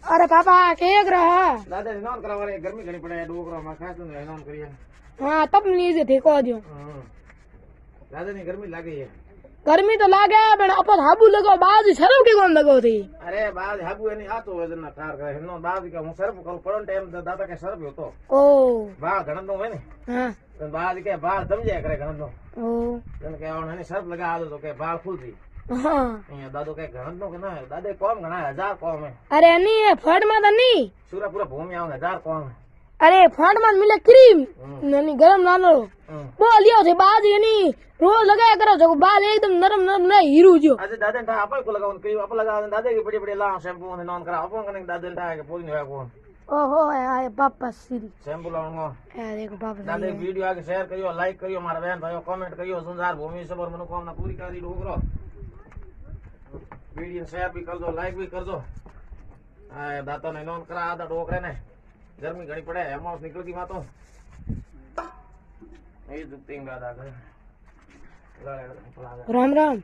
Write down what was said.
अरे पापा के रहा दादा ने नॉन करावा रे गर्मी घणी पड़े डोकरा में खास ने नॉन करिए। हाँ तब लीजिए थे को जो दादा ने गर्मी लागे है। गर्मी तो लागे पण अपन हाबू लगो बाज शर्म के कौन लगो थी। अरे बाज हाबू नहीं आतो वजन ना कार करे नो बाज का हूं सर्फ करो पड़न टाइम दादा के सर्फ होतो ओ बा घणन तो है ने हां तो बाज के बाल समझे करे घणन तो ओ जन के और ने सर्फ लगा दो तो के बाल फूल थी। हां ये दादो के घणन तो के ना दादे कौम घणा 1000 कौम है। अरे नहीं फट में तो नहीं पूरा पूरा भूमि आवे 1000 कौम है। अरे फट में मिले क्रीम नहीं गरम नानो बोलियो थे बाज यानी रोज लगाया करो जो बाल एकदम नरम नरम नहीं हीरू जो। अरे दादा ने आपल को लगावन क्रीम आपल लगा दादे के बड़ी बड़ी ला शैम्पू ने नॉन करा अपन कने दादा ने के पूरी नहीं को ओहो आए पापा सीरी शैम्पू लाऊंगा। ए देखो पापा दादे वीडियो आगे शेयर करियो लाइक करियो मारा बहन भाइयों कमेंट करियो सुंदर भूमि सब और मनोकामना पूरी करी डोकरो वीडियो शेयर भी कर दो लाइक भी कर दो। आ दाता ने नॉन करा आधा डोकरे ने गर्मी घणी पड़े अमाउंट निकल की मातो ये दुतिंग दादा करे राम राम।